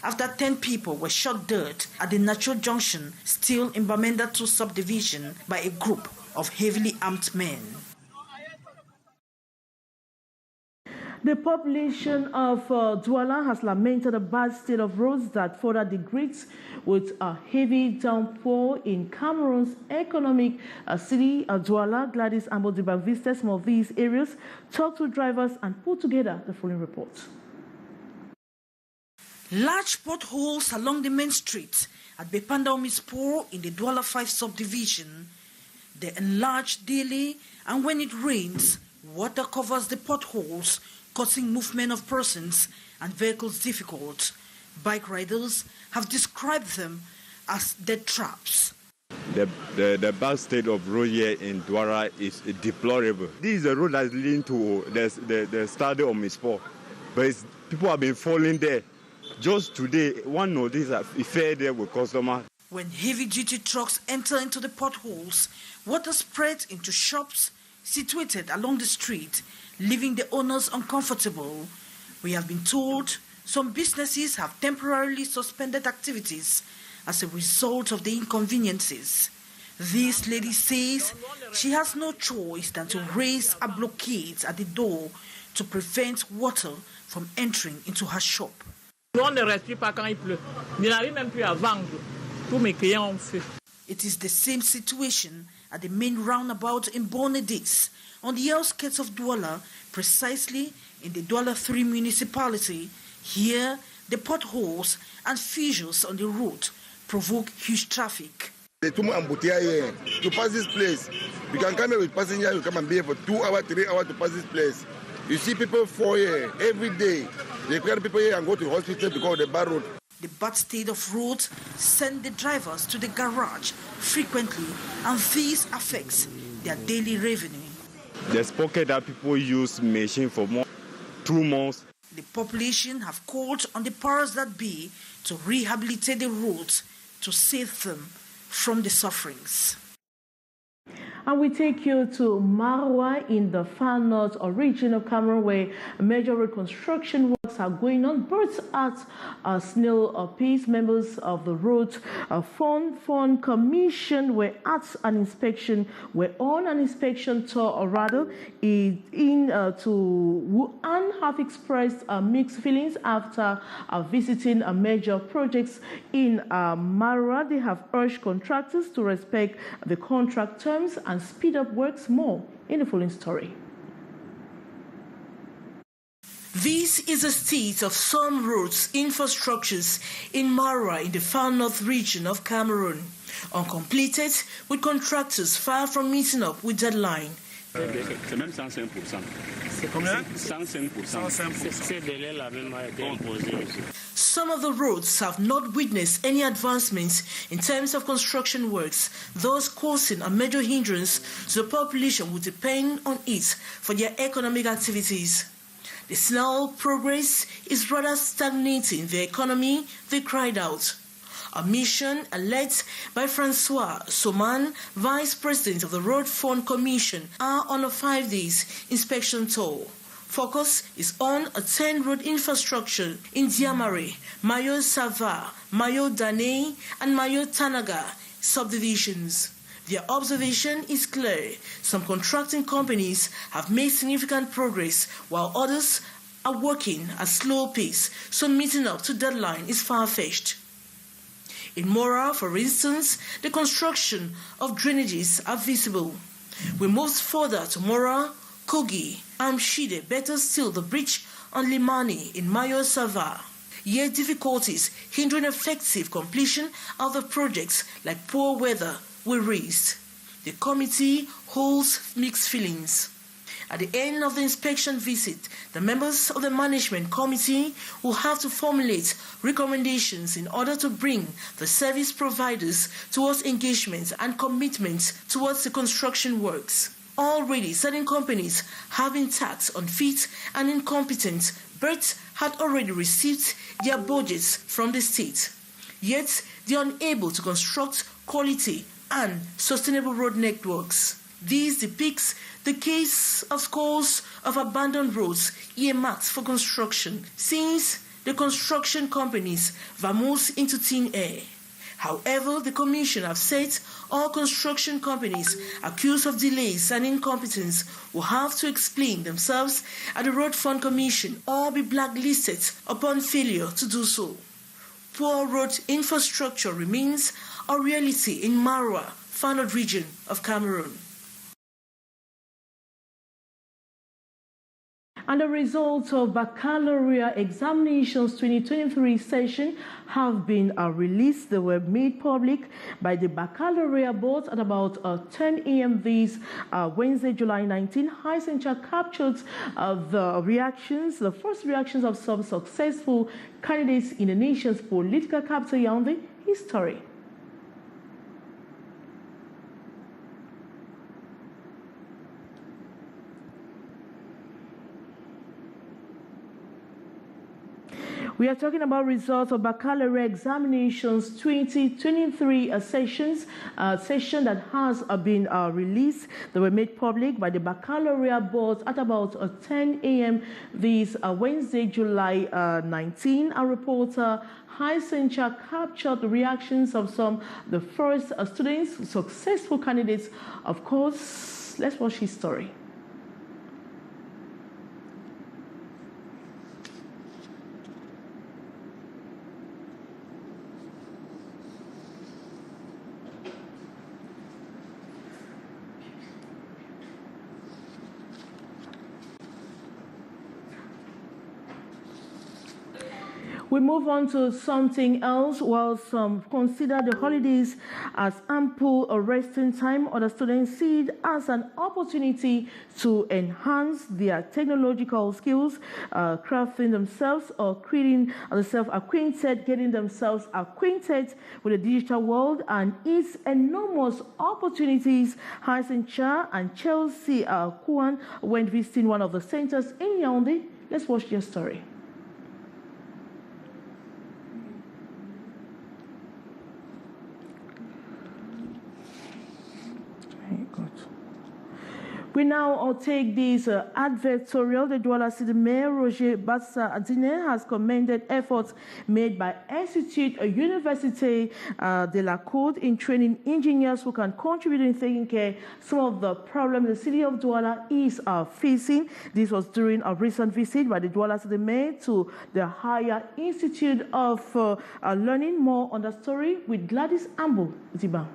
after 10 people were shot dead at the Natural Junction, still in Bamenda 2 subdivision, by a group of heavily armed men. The population of Douala has lamented the bad state of roads that further degrades with a heavy downpour in Cameroon's economic city. Douala, Gladys Ambodiba visited some of these areas, talked to drivers and put together the following report. Large potholes along the main street at Bepanda Omispor in the Douala 5 subdivision. They enlarge daily, and when it rains, water covers the potholes, causing movement of persons and vehicles difficult. Bike riders have described them as death traps. The bad state of road here in Douala is deplorable. This is a road that's leading to the stadium of Mispor, but people have been falling there. Just today, one notice that he fell there with customers. When heavy-duty trucks enter into the potholes, water spreads into shops situated along the street, leaving the owners uncomfortable. We have been told some businesses have temporarily suspended activities as a result of the inconveniences. This lady says she has no choice than to raise a blockade at the door to prevent water from entering into her shop. It is the same situation at the main roundabout in Bonedis, on the outskirts of Douala, precisely in the Douala 3 municipality. Here, the potholes and fissures on the road provoke huge traffic. To pass this place, you can come here with passengers, you come and be here for 2 hours, 3 hours to pass this place. You see people fall here every day. They carry people here and go to the hospital because of the bad road. The bad state of roads send the drivers to the garage frequently, and this affects their daily revenue. There's pocket that people use machine for 2 months. The population have called on the powers that be to rehabilitate the roads to save them from the sufferings. And we take you to Marwa in the far north region of Cameroon, where major reconstruction works are going on. Birds at a snail pace. Members of the Road Fund Commission were on an inspection tour, or rather, to Wuhan, have expressed mixed feelings after visiting major projects in Marwa. They have urged contractors to respect the contract terms and speed up works more in the following story. This is the state of some roads infrastructures in Marwa in the far north region of Cameroon, uncompleted, with contractors far from meeting up with deadline. Some of the roads have not witnessed any advancements in terms of construction works, thus causing a major hindrance to the population who depend on it for their economic activities. The slow progress is rather stagnating the economy, they cried out. A mission led by Francois Soman, Vice President of the Road Fund Commission, are on a 5-day inspection tour. Focus is on a 10 road infrastructure in Diamare, Mayo Sava, Mayo Dane, and Mayo Tanaga subdivisions. Their observation is clear. Some contracting companies have made significant progress, while others are working at slow pace, so meeting up to deadline is far-fetched. In Mora, for instance, the construction of drainages are visible. We moved further to Mora, Kogi, Amshide, better still the bridge on Limani in Mayo Sava. Yet difficulties hindering effective completion of the projects like poor weather were raised. The committee holds mixed feelings. At the end of the inspection visit, the members of the management committee will have to formulate recommendations in order to bring the service providers towards engagement and commitment towards the construction works. Already, certain companies have been taxed unfit and incompetent, but had already received their budgets from the state. Yet, they are unable to construct quality and sustainable road networks. This depicts the case of scores of abandoned roads earmarked for construction, since the construction companies vamoose into thin air. However, the Commission have said all construction companies accused of delays and incompetence will have to explain themselves at the Road Fund Commission or be blacklisted upon failure to do so. Poor road infrastructure remains a reality in Marwa, Far North region of Cameroon. And the results of Baccalaureate Examinations 2023 session have been released. They were made public by the Baccalaureate Board at about 10 a.m. this Wednesday, July 19. Hisencha captured the first reactions of some successful candidates in the nation's political capital, Yaoundé. His story. We are talking about results of Baccalaureate Examinations 2023 session that has been released. They were made public by the Baccalaureate Board at about 10 a.m. this Wednesday, July 19. Our reporter Hisencha captured the reactions of the first students, successful candidates. Of course, let's watch his story. We move on to something else. While some consider the holidays as ample resting time, other students see it as an opportunity to enhance their technological skills, crafting themselves or creating themselves acquainted, getting themselves acquainted with the digital world and its enormous opportunities. Hisencha and Chelsea Kwan went visiting one of the centers in Yaoundé. Let's watch their story. We now take this advertorial. The Douala City Mayor, Roger Bassa Adine, has commended efforts made by Institute Université de la Côte in training engineers who can contribute in taking care of some of the problems the city of Douala is facing. This was during a recent visit by the Douala City Mayor to the Higher Institute of Learning. More on the story with Gladys Ambo Ziba.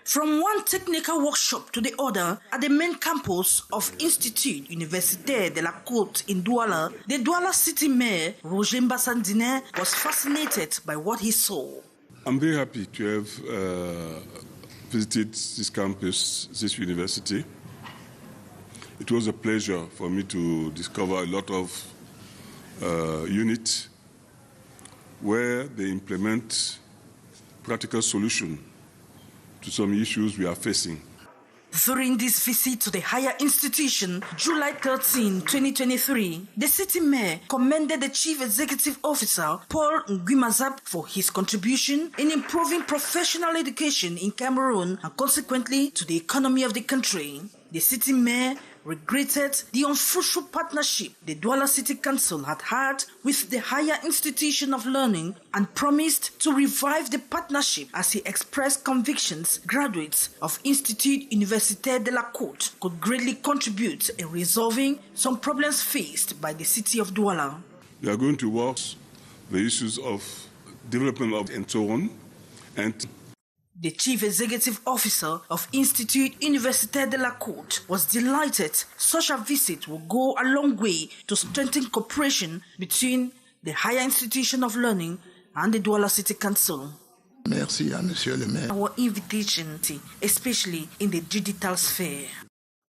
From one technical workshop to the other at the main campus of Institut Universitaire de la Côte in Douala, the Douala City Mayor, Roger Bassandine, was fascinated by what he saw. I'm very happy to have visited this campus, this university. It was a pleasure for me to discover a lot of units where they implement practical solutions to some issues we are facing. During this visit to the higher institution, July 13, 2023, the city mayor commended the chief executive officer, Paul Nguimazap, for his contribution in improving professional education in Cameroon and consequently to the economy of the country. The city mayor regretted the unfruitful partnership the Douala City Council had with the higher institution of learning and promised to revive the partnership as he expressed convictions graduates of Institut Universitaire de la Côte could greatly contribute in resolving some problems faced by the city of Douala. We are going to work the issues of development of and so on, and the chief executive officer of Institut Universitaire de la Côte was delighted such a visit will go a long way to strengthen cooperation between the higher institution of learning and the Douala City Council. Merci à Monsieur le Maire. Our invitation, especially in the digital sphere.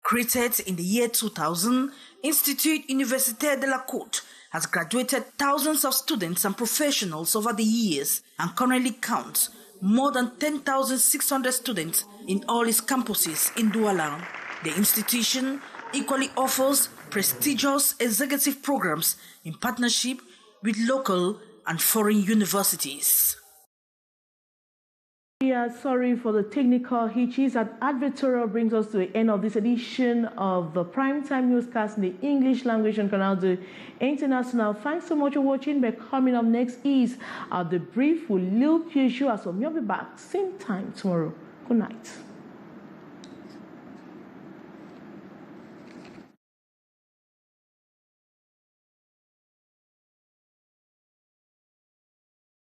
Created in the year 2000, Institut Universitaire de la Côte has graduated thousands of students and professionals over the years and currently counts more than 10,600 students in all its campuses in Douala. The institution equally offers prestigious executive programs in partnership with local and foreign universities. Yeah, sorry for the technical hitches. That advertorial brings us to the end of this edition of the Primetime Newscast in the English language on Canal International. Thanks so much for watching. But coming up next is the brief with Lil Pichu. As well, we'll be back same time tomorrow. Good night.